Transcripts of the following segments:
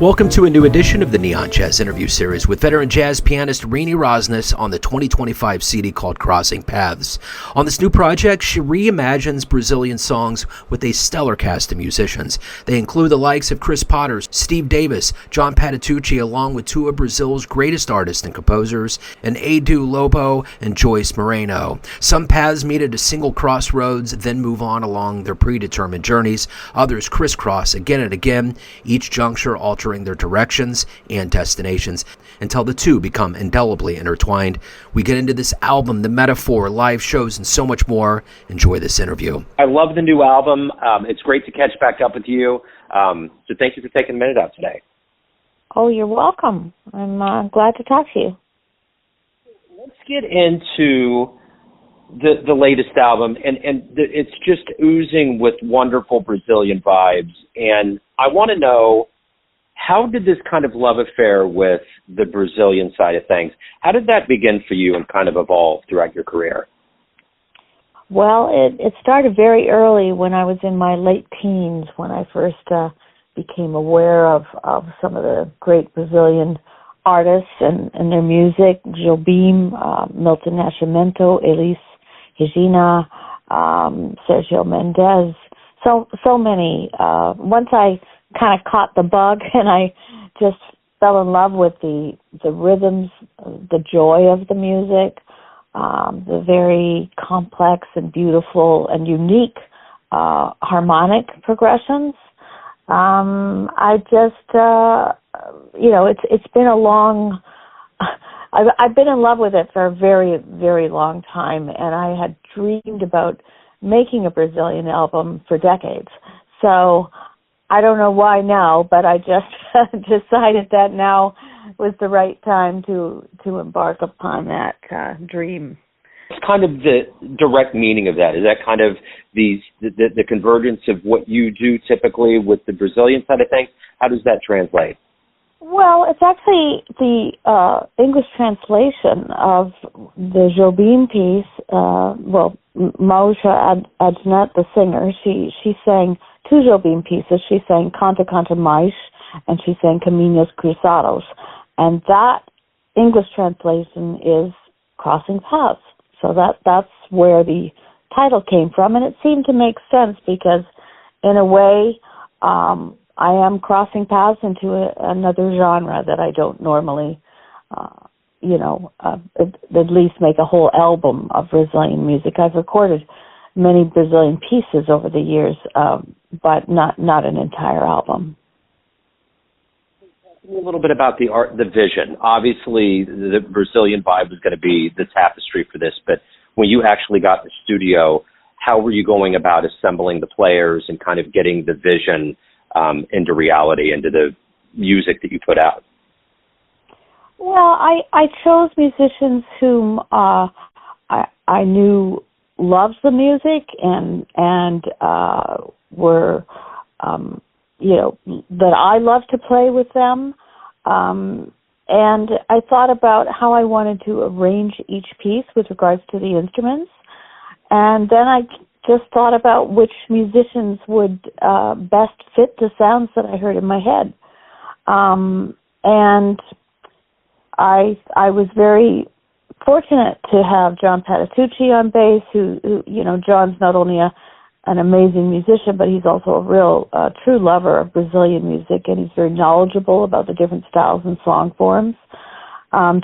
Welcome to a new edition of the Neon Jazz interview series with veteran jazz pianist Renee Rosnes on the 2025 CD called Crossing Paths. On this new project, she reimagines Brazilian songs with a stellar cast of musicians. They include the likes of Chris Potter, Steve Davis, John Patitucci, along with two of Brazil's greatest artists and composers, and Edu Lobo and Joyce Moreno. Some paths meet at a single crossroads, then move on along their predetermined journeys. Others crisscross again and again, each juncture altering their directions and destinations until the two become indelibly intertwined. We get into this album, the metaphor, live shows, and so much more. Enjoy this interview. I love the new album. It's great to catch back up with you. So thank you for taking a minute out today. Oh, you're welcome. I'm glad to talk to you. Let's get into the latest album, and it's just oozing with wonderful Brazilian vibes. And I want to know, how did this kind of love affair with the Brazilian side of things, how did that begin for you and kind of evolve throughout your career? Well, it started very early when I was in my late teens, when I first became aware of some of the great Brazilian artists and their music, Jobim, Milton Nascimento, Elis Regina, Sergio Mendes, so many. Once I kind of caught the bug, and I just fell in love with the rhythms, the joy of the music, the very complex and beautiful and unique harmonic progressions. I just, it's been a long. I've been in love with it for a very, very long time, and I had dreamed about making a Brazilian album for decades. So I don't know why now, but I just decided that now was the right time to embark upon that dream. It's kind of the direct meaning of that. Is that kind of the convergence of what you do typically with the Brazilian side of things? How does that translate? Well, it's actually the English translation of the Jobim piece. Mausha Adnet, the singer, she sang two Jobim pieces. She sang Canta Canta Mais, and she sang Caminhos Cruzados. And that English translation is Crossing Paths. So that's where the title came from, and it seemed to make sense because, in a way, I am crossing paths into another genre that I don't normally, at least make a whole album of Brazilian music. I've recorded many Brazilian pieces over the years, but not an entire album. A little bit about the art, the vision. Obviously, the Brazilian vibe was going to be the tapestry for this, but when you actually got the studio, how were you going about assembling the players and kind of getting the vision into reality, into the music that you put out? Well, I chose musicians whom I knew loved the music and were that I loved to play with them. And I thought about how I wanted to arrange each piece with regards to the instruments. And then I just thought about which musicians would best fit the sounds that I heard in my head. And I was very fortunate to have John Patitucci on bass, who John's not only an amazing musician, but he's also a real true lover of Brazilian music, and he's very knowledgeable about the different styles and song forms.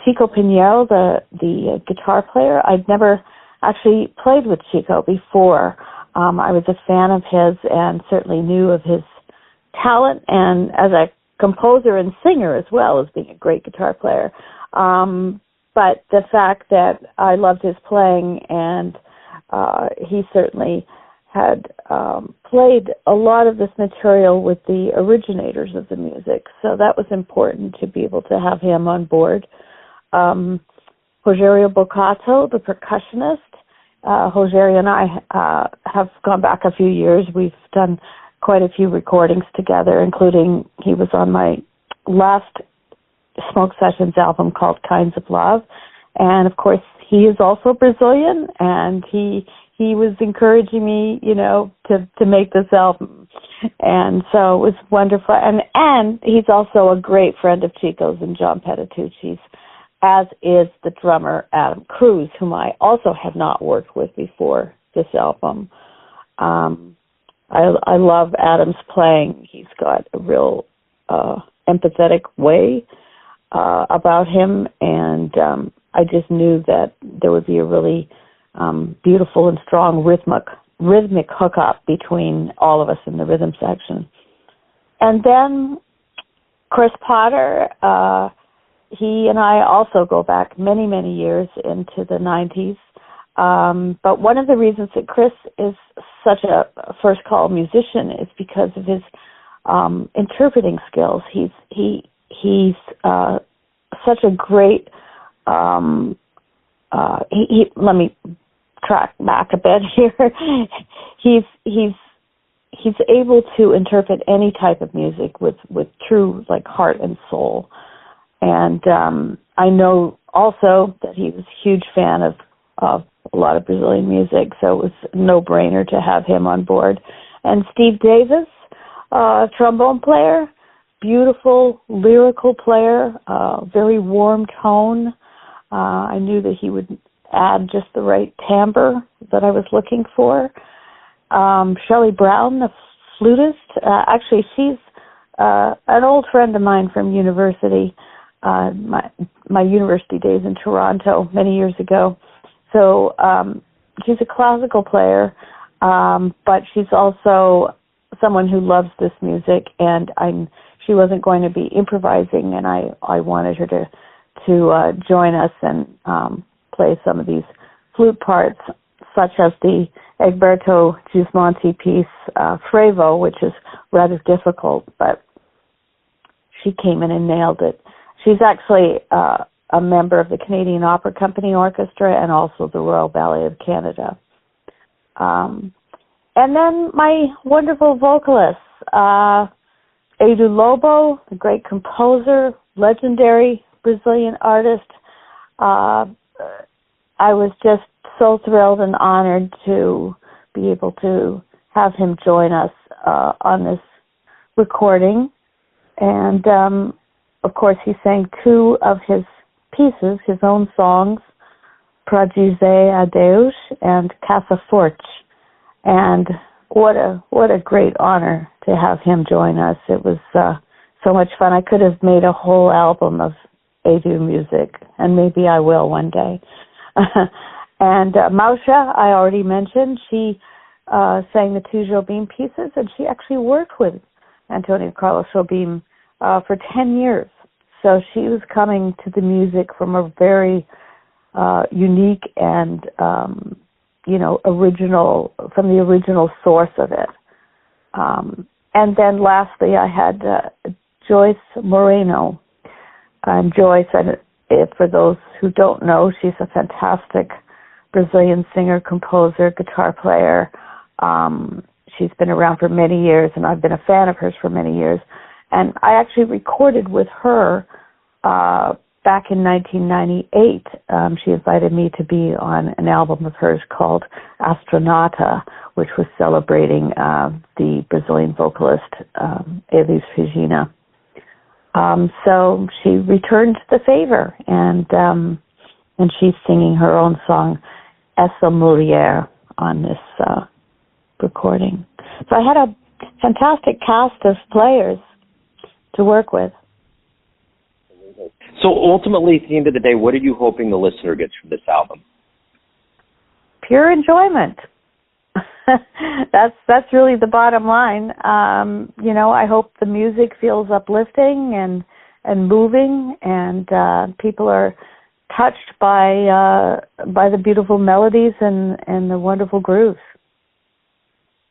Chico Pinheiro, the guitar player, I'd never actually played with Chico before. I was a fan of his and certainly knew of his talent, and as a composer and singer as well as being a great guitar player. But the fact that I loved his playing, and he certainly had played a lot of this material with the originators of the music. So that was important to be able to have him on board. Rogério Bocato, the percussionist. Rogério and I have gone back a few years. We've done quite a few recordings together, including he was on my last Smoke Sessions album called Kinds of Love. And, of course, he is also Brazilian, and he was encouraging me, to make this album. And so it was wonderful. And he's also a great friend of Chico's and John Patitucci's, as is the drummer Adam Cruz, whom I also had not worked with before this album. I love Adam's playing. He's got a real empathetic way about him, and I just knew that there would be a really beautiful and strong rhythmic hookup between all of us in the rhythm section. And then Chris Potter, he and I also go back many, many years into the 90s. But one of the reasons that Chris is such a first call musician is because of his interpreting skills. He's such a great. Let me track back a bit here. He's able to interpret any type of music with true like heart and soul. And I know also that he was a huge fan of a lot of Brazilian music, so it was a no-brainer to have him on board. And Steve Davis, trombone player, beautiful lyrical player, very warm tone. I knew that he would add just the right timbre that I was looking for. Shelley Brown, the flutist, actually she's an old friend of mine from university, my university days in Toronto many years ago. So she's a classical player, but she's also someone who loves this music, and she wasn't going to be improvising, and I wanted her to join us and play some of these flute parts, such as the Egberto Gismonti piece, Frevo, which is rather difficult, but she came in and nailed it. She's actually a member of the Canadian Opera Company Orchestra and also the Royal Ballet of Canada. And then my wonderful vocalists, Edu Lobo, the great composer, legendary Brazilian artist. I was just so thrilled and honored to be able to have him join us on this recording. And, of course, he sang two of his pieces, his own songs, Pra Dizer Adeus and Caça Forte. And what a great honor to have him join us. It was so much fun. I could have made a whole album of Edu music, and maybe I will one day. And Mausha, I already mentioned, she sang the two Jobim pieces, and she actually worked with Antonio Carlos Jobim for 10 years. So she was coming to the music from a very unique and, from the original source of it. And then lastly, I had Joyce Moreno. And Joyce, for those who don't know, she's a fantastic Brazilian singer, composer, guitar player. She's been around for many years, and I've been a fan of hers for many years. And I actually recorded with her back in 1998. She invited me to be on an album of hers called Astronauta, which was celebrating the Brazilian vocalist Elis Regina. So she returned the favor, and she's singing her own song, Essa Mulher, on this recording. So I had a fantastic cast of players to work with. So ultimately, at the end of the day, what are you hoping the listener gets from this album? Pure enjoyment. That's really the bottom line. I hope the music feels uplifting and moving, and people are touched by the beautiful melodies and the wonderful grooves.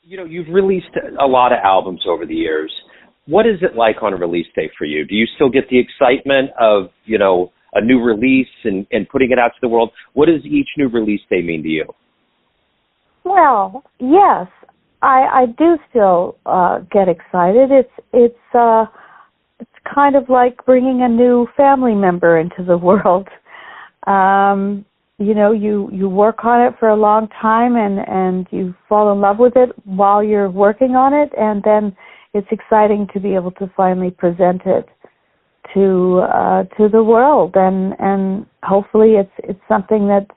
You've released a lot of albums over the years. What is it like on a release day for you? Do you still get the excitement of, a new release and putting it out to the world? What does each new release day mean to you? Well, yes, I do still get excited. It's kind of like bringing a new family member into the world. you work on it for a long time and you fall in love with it while you're working on it, and then it's exciting to be able to finally present it to the world, and hopefully it's something that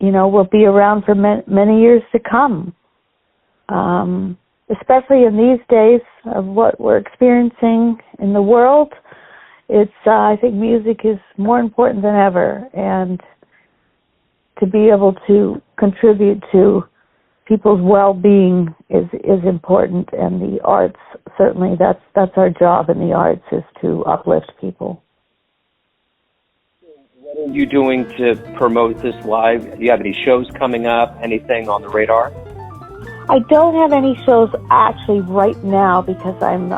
will be around for many years to come. Especially in these days of what we're experiencing in the world, I think music is more important than ever, and to be able to contribute to people's well-being is important, and the arts, certainly that's our job in the arts, is to uplift people. What are you doing to promote this live? Do you have any shows coming up? Anything on the radar? I don't have any shows actually right now because I'm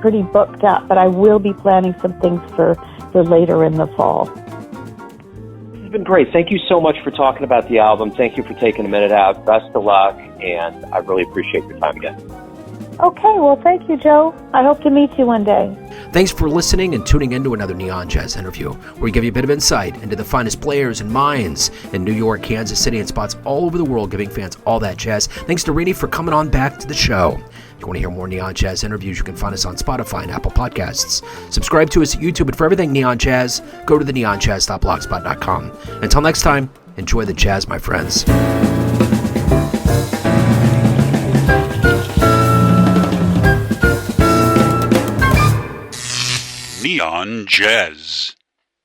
pretty booked up, but I will be planning some things for later in the fall. This has been great. Thank you so much for talking about the album. Thank you for taking a minute out. Best of luck, and I really appreciate your time again. Okay, well, thank you, Joe. I hope to meet you one day. Thanks for listening and tuning in to another Neon Jazz interview, where we give you a bit of insight into the finest players and minds in New York, Kansas City, and spots all over the world, giving fans all that jazz. Thanks to Renee for coming on back to the show. If you want to hear more Neon Jazz interviews, you can find us on Spotify and Apple Podcasts. Subscribe to us at YouTube, and for everything Neon Jazz, go to theneonjazz.blogspot.com. Until next time, enjoy the jazz, my friends. Neon Jazz.